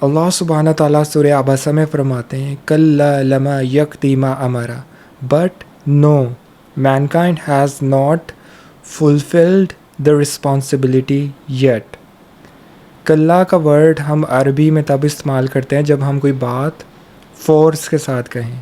اللہ سبحانہ تعالیٰ سورہ عبسہ میں فرماتے ہیں کلا لما یقضی ما امرا but no mankind has not fulfilled the responsibility yet. کلا کا ورڈ ہم عربی میں تب استعمال کرتے ہیں جب ہم کوئی بات فورس کے ساتھ کہیں,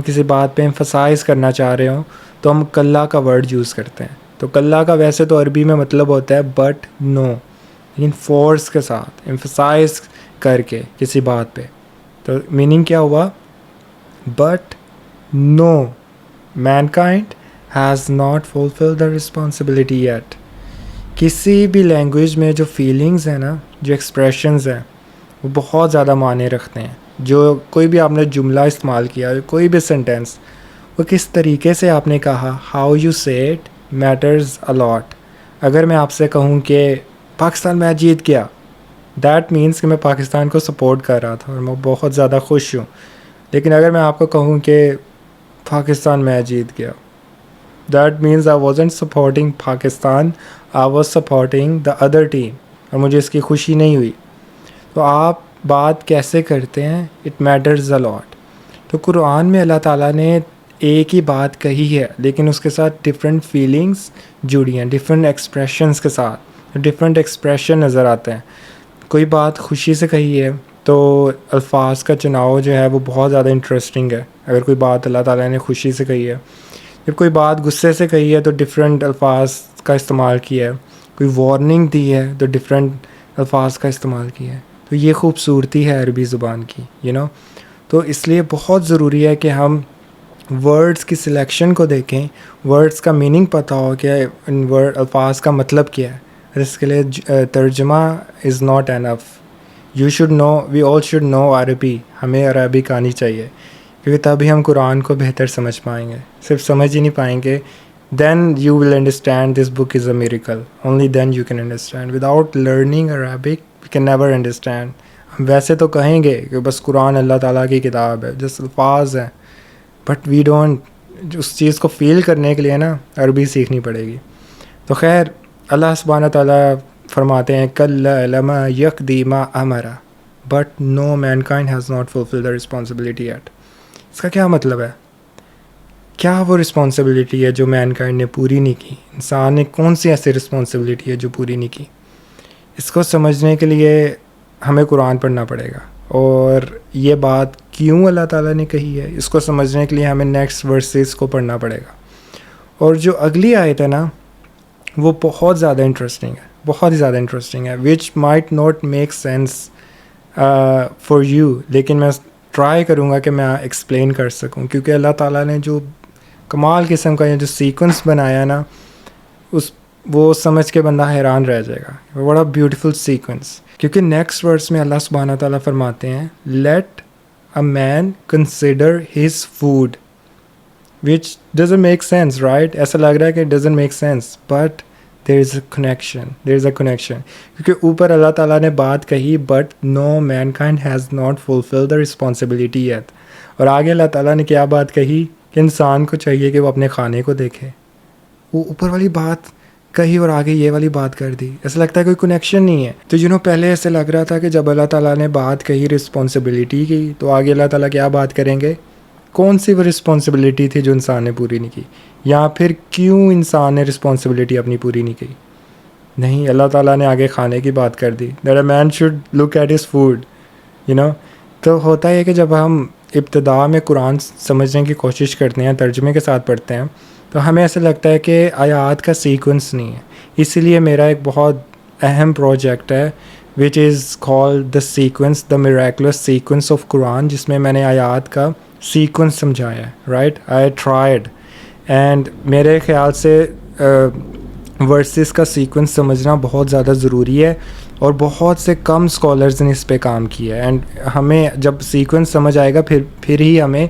کسی بات پہ ایمفسائز کرنا چاہ رہے ہوں تو ہم کلا کا ورڈ یوز کرتے ہیں. تو کلا کا ویسے تو عربی میں مطلب ہوتا ہے بٹ نو, لیکن فورس کے ساتھ ایمفسائز کر کے کسی بات پہ. تو میننگ کیا ہوا؟ But no mankind has not fulfil the responsibility yet. کسی بھی لینگویج میں جو فیلنگز ہیں نا, جو ایکسپریشنز ہیں, وہ بہت زیادہ معنی رکھتے ہیں. جو کوئی بھی آپ نے جملہ استعمال کیا, کوئی بھی سینٹینس, وہ کس طریقے سے آپ نے کہا, ہاؤ یو سے اٹ میٹرز اے لاٹ. اگر میں آپ سے کہوں کہ پاکستان میچ جیت گیا, دیٹ مینس کہ میں پاکستان کو سپورٹ کر رہا تھا اور میں بہت زیادہ خوش ہوں. لیکن اگر میں آپ کو کہوں کہ پاکستان میچ جیت گیا, that means I wasn't supporting Pakistan, I was supporting the other team, اور مجھے اس کی خوشی نہیں ہوئی. تو آپ بات کیسے کرتے ہیں, اٹ میٹرز اے لاٹ. تو قرآن میں اللہ تعالیٰ نے ایک ہی بات کہی ہے, لیکن اس کے ساتھ ڈفرینٹ فیلنگس جڑی ہیں, ڈفرینٹ ایکسپریشنس کے ساتھ ڈفرینٹ ایکسپریشن نظر آتے ہیں. کوئی بات خوشی سے کہی ہے تو الفاظ کا چناؤ جو ہے وہ بہت زیادہ انٹرسٹنگ ہے. اگر کوئی بات اللہ تعالیٰ نے خوشی سے کہی ہے, جب کوئی بات غصے سے کہی ہے تو ڈفرینٹ الفاظ کا استعمال کیا ہے. کوئی وارننگ دی ہے تو ڈفرینٹ الفاظ کا استعمال کیا ہے. تو یہ خوبصورتی ہے عربی زبان کی, تو اس لیے بہت ضروری ہے کہ ہم ورڈز کی سلیکشن کو دیکھیں, ورڈز کا میننگ پتہ ہو کہ ان الفاظ کا مطلب کیا ہے. اس کے لیے ترجمہ is not enough. You should know, we all should know عربی. ہمیں عربک آنی چاہیے, کیونکہ تبھی ہم قرآن کو بہتر سمجھ پائیں گے. صرف سمجھ ہی نہیں پائیں گے, then you will understand this book is a miracle. Only then you can understand. Without learning Arabic, we can never understand. ہم ویسے تو کہیں گے کہ بس قرآن اللہ تعالیٰ کی کتاب ہے, جس الفاظ ہیں, بٹ وی ڈونٹ, اس چیز کو فیل کرنے کے لیے نا عربی سیکھنی پڑے گی. تو خیر, اللہ سبحانہ تعالیٰ فرماتے ہیں کلا لما یقضی ما امرا but no mankind has not fulfil the responsibility yet. اس کا کیا مطلب ہے؟ کیا وہ رسپانسبلٹی ہے جو مینکائنڈ نے پوری نہیں کی؟ انسان نے کون سی ایسی رسپانسبلٹی ہے جو پوری نہیں کی؟ اس کو سمجھنے کے لیے ہمیں قرآن پڑھنا پڑے گا. اور یہ بات کیوں اللہ تعالیٰ نے کہی ہے, اس کو سمجھنے کے لیے ہمیں نیکسٹ ورسز کو پڑھنا پڑے گا. اور جو اگلی آیت ہے نا, وہ بہت زیادہ انٹرسٹنگ ہے, بہت ہی زیادہ انٹرسٹنگ ہے, which might not make sense for you. لیکن میں ٹرائی کروں گا کہ میں ایکسپلین کر سکوں, کیونکہ اللہ تعالیٰ نے جو کمال قسم کا جو سیکوینس بنایا نا, وہ سمجھ کے بندہ حیران رہ جائے گا. بڑا بیوٹیفل سیکوینس. کیونکہ نیکسٹ ورس میں اللہ سبحانہ تعالیٰ فرماتے ہیں let a man consider his food, which doesn't make sense, right? ایسا لگ رہا ہے کہ doesn't make sense, but there is a connection, there is a connection. کیونکہ اوپر اللہ تعالیٰ نے بات کہی but no mankind has not fulfil the responsibility yet, اور آگے اللہ تعالیٰ نے کیا بات کہی کہ انسان کو چاہیے کہ وہ اپنے کھانے کو دیکھے. وہ اوپر والی بات کہی اور آگے یہ والی بات کر دی. ایسا لگتا ہے کوئی کنیکشن نہیں ہے. تو پہلے ایسے لگ رہا تھا کہ جب اللہ تعالیٰ نے بات کہی رسپانسبلٹی کی, تو آگے اللہ تعالیٰ کیا بات کریں گے, کون سی وہ رسپانسبلٹی تھی جو انسان نے پوری نہیں کی, یا پھر کیوں انسان نے رسپانسبلٹی اپنی پوری نہیں کی. نہیں, اللہ تعالیٰ نے آگے کھانے کی بات کر دی, that a man should look at his food. تو ہوتا ہے کہ جب ہم ابتدا میں قرآن سمجھنے کی کوشش کرتے ہیں, ترجمے کے ساتھ پڑھتے ہیں, تو ہمیں ایسا لگتا ہے کہ آیات کا سیکوینس نہیں ہے. اسی لیے میرا ایک بہت اہم پروجیکٹ ہے which is called the sequence, the miraculous sequence of Quran, جس میں میں نے آیات کا سیکوینس سمجھایا ہے. رائٹ, آئی ٹرائیڈ, اینڈ میرے خیال سے ورسز کا سیکوینس سمجھنا بہت زیادہ ضروری ہے, اور بہت سے کم اسکالرز نے اس پہ کام کیا ہے. اینڈ ہمیں جب سیکوینس سمجھ آئے گا پھر ہی ہمیں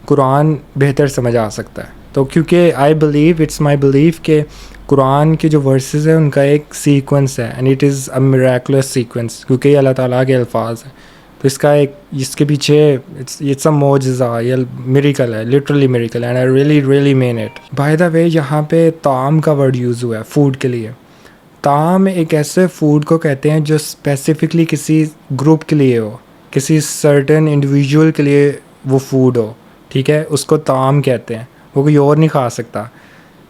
قرآن بہتر سمجھ آ سکتا ہے. تو کیونکہ I believe, it's my belief کہ قرآن کے جو ورسز ہیں ان کا ایک سیکوینس ہے, and it is a miraculous sequence, کیونکہ یہ اللہ تعالیٰ کے الفاظ ہیں. تو اس کے پیچھے اٹس اے معجزہ, یہ میریکل ہے, literally miracle, and I really mean it. By the way, یہاں پہ طعام کا ورڈ یوز ہوا ہے فوڈ کے لیے. طعام ایک ایسے فوڈ کو کہتے ہیں جو اسپیسیفکلی کسی گروپ کے لیے ہو, کسی سرٹن انڈیویجول کے لیے وہ فوڈ ہو, ٹھیک ہے, اس کو طعام کہتے ہیں, وہ کوئی اور نہیں کھا سکتا.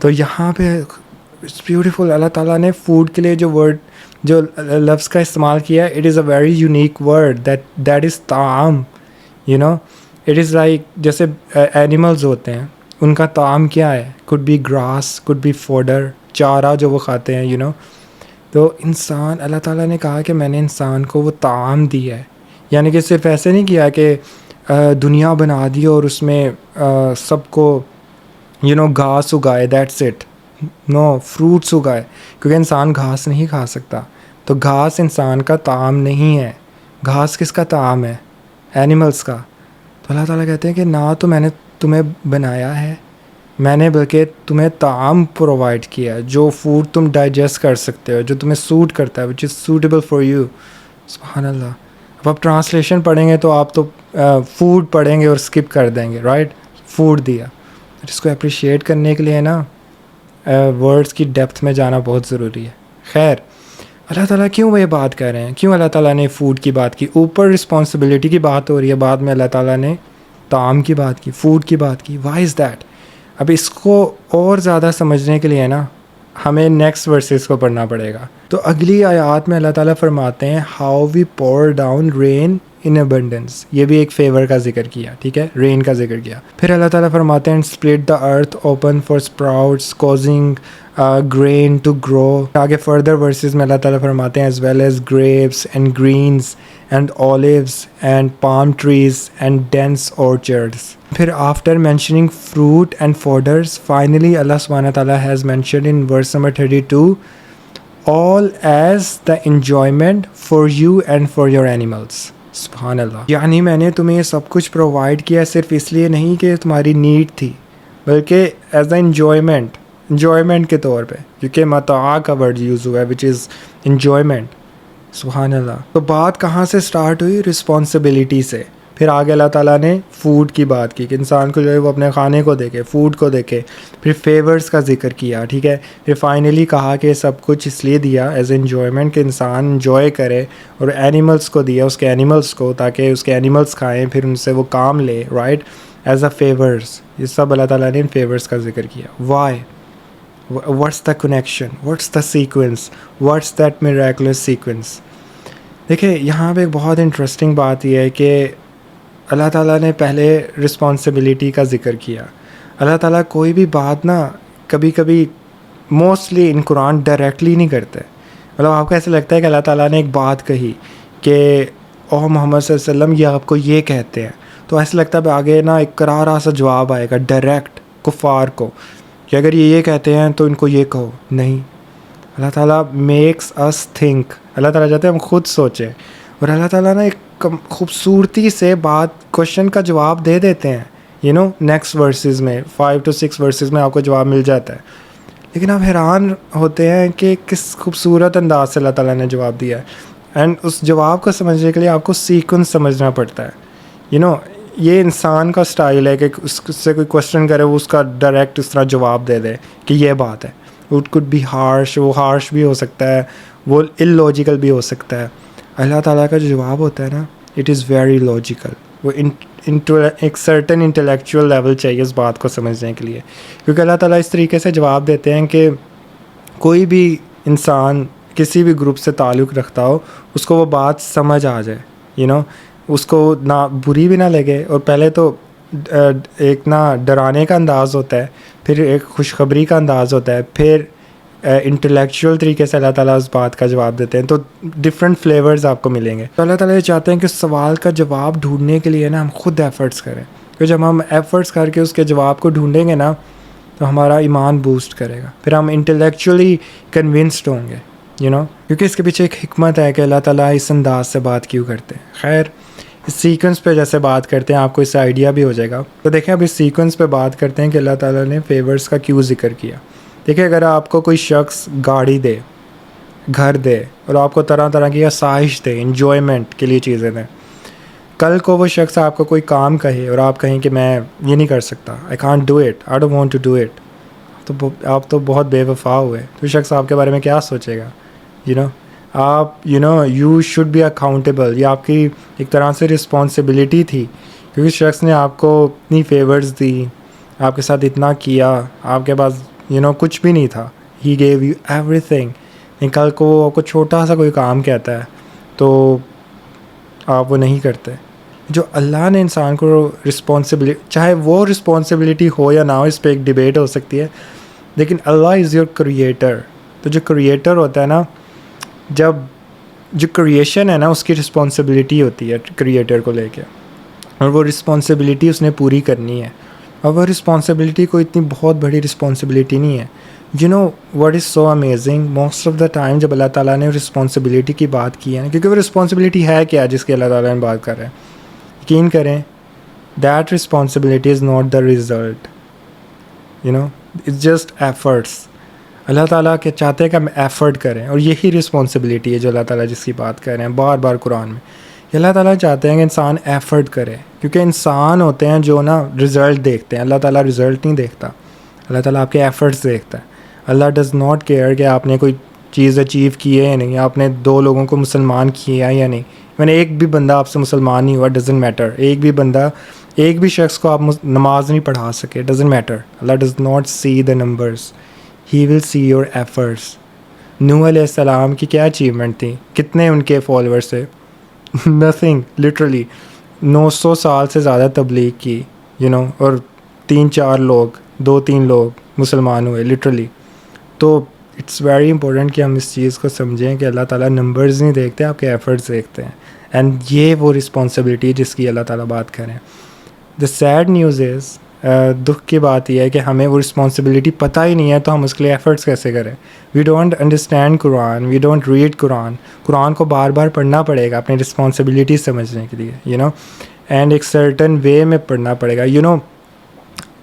تو یہاں پہ اٹس بیوٹیفل, اللہ تعالیٰ نے فوڈ کے لیے جو ورڈ, جو لفظ کا استعمال کیا ہے, it is a very unique word, that is طعام. You know it is like جیسے اینیملز ہوتے ہیں, ان کا طعام کیا ہے, could be grass, could be fodder, چارہ جو وہ کھاتے ہیں, یو نو. تو انسان, اللہ تعالیٰ نے کہا کہ میں نے انسان کو وہ طعام دیا ہے, یعنی کہ صرف ایسے نہیں کیا کہ دنیا بنا دی اور اس میں سب کو یو نو گھاس اگائے, دیٹس اٹ. نو, فروٹس اگائے, کیونکہ انسان گھاس نہیں کھا سکتا. تو گھاس انسان کا طعام نہیں ہے. گھاس کس کا طعام ہے؟ اینیملس کا. تو اللہ تعالیٰ کہتے ہیں کہ نہ تو میں نے تمہیں بنایا ہے, میں نے بلکہ تمہیں طعام پرووائڈ کیا, جو فوڈ تم ڈائجسٹ کر سکتے ہو, جو تمہیں سوٹ کرتا ہے, which is suitable for you. سبحان اللہ. اب آپ ٹرانسلیشن پڑھیں گے تو آپ تو فوڈ پڑھیں گے اور اسکپ کر دیں گے, رائٹ. فوڈ دیا. اس کو اپریشیٹ کرنے کے لیے نا ورڈس کی ڈیپتھ میں جانا بہت ضروری ہے. خیر, اللہ تعالیٰ کیوں وہ یہ بات کہہ رہے ہیں, کیوں اللہ تعالیٰ نے فوڈ کی بات کی؟ اوپر رسپانسبلٹی کی بات ہو رہی ہے, بعد میں اللہ تعالیٰ نے طعام کی بات کی, فوڈ کی بات کی. Why is that? اب اس کو اور زیادہ سمجھنے کے لیے نا ہمیں نیکسٹ ورسز کو پڑھنا پڑے گا. تو اگلی آیات میں اللہ تعالیٰ فرماتے ہیں ہاؤ وی پور ڈاؤن رین ان ابنڈنس. یہ بھی ایک فیور کا ذکر کیا, ٹھیک ہے, رین کا ذکر کیا. پھر اللہ تعالیٰ فرماتے ہیں split the earth open for sprouts causing grain to grow. آگے فردر ورسز میں اللہ تعالیٰ فرماتے ہیں as well as grapes and greens and olives and palm trees and dense orchards. پھر after mentioning fruit and fodders, finally اللہ سبحانہ تعالیٰ has mentioned in verse number 32 all as the enjoyment for you and for your animals. سبحان اللہ. یعنی میں نے تمہیں یہ سب کچھ پرووائڈ کیا صرف اس لیے نہیں کہ تمہاری نیڈ تھی, بلکہ ایز اے انجوائمنٹ کے طور پہ, کیونکہ متاع کا ورڈ یوز ہوا ہے وچ از انجوائمنٹ. سبحان اللہ. تو بات کہاں سے سٹارٹ ہوئی؟ رسپانسبلٹی سے. پھر آگے اللہ تعالیٰ نے فوڈ کی بات کی کہ انسان کو جو ہے وہ اپنے کھانے کو دیکھے, فوڈ کو دیکھے. پھر فیورز کا ذکر کیا, ٹھیک ہے. پھر فائنلی کہا کہ سب کچھ اس لیے دیا ایز اے انجوائمنٹ کہ انسان انجوائے کرے, اور اینیملس کو دیا, اس کے اینیملس کو, تاکہ اس کے اینیملس کھائیں, پھر ان سے وہ کام لے, رائٹ, ایز اے فیورز. یہ سب اللہ تعالیٰ نے ان فیورز کا ذکر کیا. Why? What's the connection, what's the sequence, what's that miraculous sequence? دیکھیں یہاں پہ ایک بہت انٹرسٹنگ بات یہ ہے کہ اللہ تعالیٰ نے پہلے رسپانسبلٹی کا ذکر کیا. اللہ تعالیٰ کوئی بھی بات نا کبھی کبھی موسٹلی ان قرآن ڈائریکٹلی نہیں کرتے. مطلب آپ کو ایسے لگتا ہے کہ اللہ تعالیٰ نے ایک بات کہی کہ او محمد صلی اللہ علیہ وسلم یہ آپ کو یہ کہتے ہیں, تو ایسے لگتا ہے آگے نا ایک کرارا سا جواب آئے گا ڈائریکٹ کفار کو کہ اگر یہ کہتے ہیں تو ان کو یہ کہو. نہیں, اللہ تعالیٰ میکس اس تھنک. اللہ تعالیٰ چاہتے ہیں ہم خود سوچیں, اور اللہ تعالیٰ نا ایک خوبصورتی سے بات کوشچن کا جواب دے دیتے ہیں. یو نو نیکسٹ ورسز میں 5 to 6 ورسز میں آپ کو جواب مل جاتا ہے. لیکن آپ حیران ہوتے ہیں کہ کس خوبصورت انداز سے اللہ تعالیٰ نے جواب دیا ہے. اینڈ اس جواب کو سمجھنے کے لیے آپ کو سیکوینس سمجھنا پڑتا ہے. یو نو یہ انسان کا سٹائل ہے کہ اس سے کوئی کوشچن کرے وہ اس کا ڈائریکٹ اس طرح جواب دے دے کہ یہ بات ہے. اٹ کوڈ بی ہارش, وہ ہارش بھی ہو سکتا ہے, وہ ان لاجیکل بھی ہو سکتا ہے. اللہ تعالیٰ کا جو جواب ہوتا ہے نا اٹ از ویری لاجیکل. وہ ایک سرٹن انٹلیکچوئل لیول چاہیے اس بات کو سمجھنے کے لیے, کیونکہ اللہ تعالیٰ اس طریقے سے جواب دیتے ہیں کہ کوئی بھی انسان کسی بھی گروپ سے تعلق رکھتا ہو اس کو وہ بات سمجھ آ جائے. یو نو اس کو نہ بری بھی نہ لگے, اور پہلے تو ایک نہ ڈرانے کا انداز ہوتا ہے, پھر ایک خوشخبری کا انداز ہوتا ہے, پھر انٹلیکچوئل طریقے سے اللہ تعالیٰ اس بات کا جواب دیتے ہیں. تو ڈفرینٹ فلیورز آپ کو ملیں گے. تو اللہ تعالیٰ یہ چاہتے ہیں کہ سوال کا جواب ڈھونڈنے کے لیے نا ہم خود ایفرٹس کریں, کیونکہ جب ہم ایفرٹس کر کے اس کے جواب کو ڈھونڈیں گے نا تو ہمارا ایمان بوسٹ کرے گا, پھر ہم انٹلیکچولی کنونسڈ ہوں گے. یو نو کیونکہ اس کے پیچھے ایک حکمت ہے کہ اللہ تعالیٰ اس انداز سے بات کیوں کرتے ہیں. خیر, اس سیکوینس پہ جیسے بات کرتے ہیں آپ کو اس سے آئیڈیا بھی ہو جائے گا. تو دیکھیں اب اس سیکوینس پہ بات کرتے ہیں کہ اللہ تعالیٰ نے فیورز کا کیوں ذکر کیا. دیکھیں اگر آپ کو کوئی شخص گاڑی دے, گھر دے, اور آپ کو طرح طرح کی آسائش دے, انجوائمنٹ کے لیے چیزیں دیں, کل کو وہ شخص آپ کو کوئی کام کہے اور آپ کہیں کہ میں یہ نہیں کر سکتا, I can't do it, I don't want to do it, تو آپ تو بہت بے وفا ہوئے. تو شخص آپ کے بارے میں کیا سوچے گا؟ یو نو آپ یو شوڈ بی اکاؤنٹیبل. یہ آپ کی ایک طرح سے رسپانسبلٹی تھی, کیونکہ شخص نے آپ کو اتنی فیورز دی, آپ کے ساتھ اتنا کیا, آپ کے پاس کچھ بھی نہیں تھا. ہی گیو یو ایوری تھنگ. کل کو وہ آپ کو چھوٹا سا کوئی کام کہتا ہے تو آپ وہ نہیں کرتے. جو اللہ نے انسان کو رسپانسبلٹی, چاہے وہ رسپانسبلٹی ہو یا نہ ہو, اس پہ ایک ڈبیٹ ہو سکتی ہے, لیکن اللہ از یور کریٹر. تو جو کریٹر ہوتا ہے نا, جب جو کریشن ہے نا اس کی رسپانسبلٹی ہوتی ہے کریٹر کو لے کے, اور وہ رسپانسبلٹی اس نے پوری کرنی ہے. اور وہ رسپانسبلٹی کوئی اتنی بہت بڑی رسپانسبلٹی نہیں ہے. What is so amazing, most of the time جب اللہ تعالیٰ نے رسپانسبلٹی کی بات کی ہے نا, کیونکہ وہ رسپانسبلٹی ہے کیا جس کی اللہ تعالیٰ نے بات کر رہے ہیں, یقین کریں that responsibility is not the result, it's just efforts. اللہ تعالیٰ کے چاہتے ہیں کہ ہم ایفرٹ کریں, اور یہی رسپانسبلٹی ہے جو اللہ تعالیٰ جس کی بات کر رہے ہیں بار بار قرآن میں. کہ اللہ تعالیٰ چاہتے ہیں کہ انسان ایفرٹ کرے, کیونکہ انسان ہوتے ہیں جو رزلٹ دیکھتے ہیں. اللہ تعالیٰ رزلٹ نہیں دیکھتا, اللہ تعالیٰ آپ کے ایفرٹس دیکھتا ہے. اللہ ڈز ناٹ کیئر کہ آپ نے کوئی چیز اچیو کی ہے یا نہیں, آپ نے 2 لوگوں کو مسلمان کیا یا نہیں. ایک بھی بندہ آپ سے مسلمان نہیں ہوا, ڈزنٹ میٹر. ایک بھی شخص کو آپ نماز نہیں پڑھا سکے, ڈزنٹ میٹر. اللہ does not see the numbers, he will see your efforts. نوح علیہ السلام کی کیا اچیومنٹ تھی, کتنے ان کے فالوورس تھے, نتھنگ. لٹرلی 900 سال سے زیادہ تبلیغ کی, اور 3-4 لوگ 2-3 لوگ مسلمان ہوئے لٹرلی. تو اٹس ویری امپورٹنٹ کہ ہم اس چیز کو سمجھیں کہ اللہ تعالیٰ نمبرز نہیں دیکھتے, آپ کے ایفرٹس دیکھتے ہیں. اینڈ یہ وہ رسپانسبلٹی جس کی اللہ تعالیٰ بات کریں. دا سیڈ نیوز از, دکھ کی بات یہ ہے کہ ہمیں وہ رسپانسبلٹی پتہ ہی نہیں ہے, تو ہم اس کے لیے ایفرٹس کیسے کریں. We don't understand Quran, we don't read Quran. قرآن کو بار بار پڑھنا پڑے گا اپنی رسپانسبلٹی سمجھنے کے لیے, اینڈ ایک سرٹن وے میں پڑھنا پڑے گا.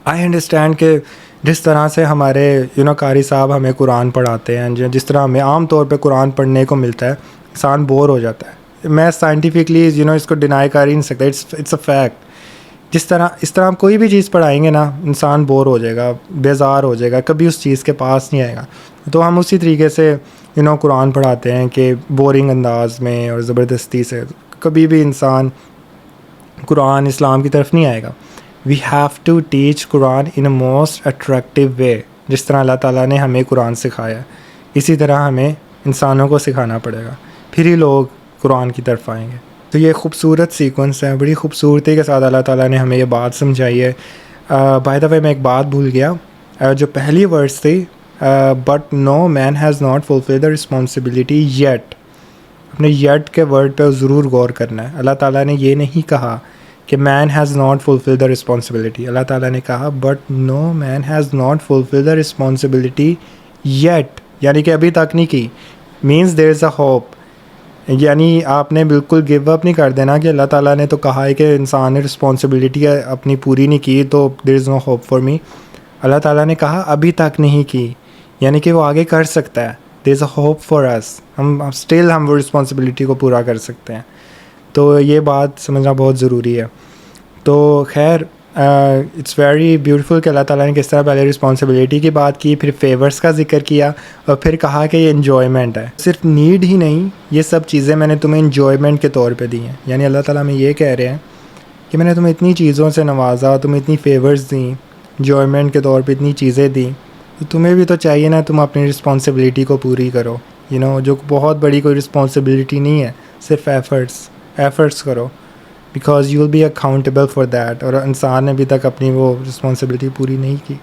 آئی انڈرسٹینڈ کہ جس طرح سے ہمارے قاری صاحب ہمیں قرآن پڑھاتے ہیں, جس طرح ہمیں عام طور پہ قرآن پڑھنے کو ملتا ہے, انسان بور ہو جاتا ہے. میں سائنٹیفکلی اس کو ڈینائی کر ہی نہیں سکتا, اٹس اے فیکٹ. اس طرح ہم کوئی بھی چیز پڑھائیں گے نا, انسان بور ہو جائے گا, بیزار ہو جائے گا, کبھی اس چیز کے پاس نہیں آئے گا. تو ہم اسی طریقے سے قرآن پڑھاتے ہیں کہ بورنگ انداز میں اور زبردستی سے, کبھی بھی انسان قرآن اسلام کی طرف نہیں آئے گا. We have to teach Quran in a most attractive way. جس طرح اللہ تعالیٰ نے ہمیں قرآن سکھایا, اسی طرح ہمیں انسانوں کو سکھانا پڑے گا, پھر ہی لوگ قرآن کی طرف آئیں گے. تو یہ خوبصورت سیکوینس ہے, بڑی خوبصورتی کے ساتھ اللہ تعالیٰ نے ہمیں یہ بات سمجھائی ہے. بائی دا وے میں ایک بات بھول گیا, جو پہلی ورڈس تھی, but no man has not fulfil the responsibility yet. اپنے یٹ کے ورڈ پہ ضرور غور کرنا ہے. اللہ تعالیٰ نے یہ نہیں کہا کہ man has not fulfil the responsibility. اللہ تعالیٰ نے کہا but no man has not fulfil the responsibility yet, یعنی کہ ابھی تک نہیں کی. Means there is a hope, یعنی آپ نے بالکل گیو اپ نہیں کر دینا کہ اللہ تعالیٰ نے تو کہا ہے کہ انسان نے رسپانسبلٹی اپنی پوری نہیں کی تو دیر از نو ہوپ فار می. اللہ تعالیٰ نے کہا ابھی تک نہیں کی, یعنی کہ وہ آگے کر سکتا ہے. دیر از اے ہوپ فار اس, ہم وہ رسپانسبلٹی کو پورا کر سکتے ہیں. تو یہ بات سمجھنا بہت ضروری ہے. تو خیر, اٹس ویری بیوٹیفل کہ اللہ تعالیٰ نے کس طرح پہلے رسپانسبلٹی کی بات کی, پھر فیورس کا ذکر کیا, اور پھر کہا کہ یہ انجوائمنٹ ہے. صرف نیڈ ہی نہیں, یہ سب چیزیں میں نے تمہیں انجوائمنٹ کے طور پہ دی ہیں. یعنی اللہ تعالیٰ میں یہ کہہ رہے ہیں کہ میں نے تمہیں اتنی چیزوں سے نوازا, تمہیں اتنی فیورز دیں, انجوائمنٹ کے طور پہ اتنی چیزیں دیں, تو تمہیں بھی تو چاہیے نا تم اپنی رسپانسبلٹی کو پوری کرو. جو بہت بڑی کوئی رسپانسبلٹی نہیں ہے, صرف ایفرٹس کرو, because you will be accountable for that. اور انسان نے ابھی تک اپنی وہ رسپانسبلٹی پوری نہیں کی.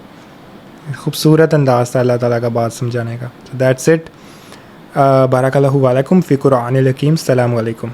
خوبصورت انداز تھا اللہ تعالیٰ کا بات سمجھانے کا. That's it. بارک اللہ علیکم فی قرآن الحکیم. السلام علیکم.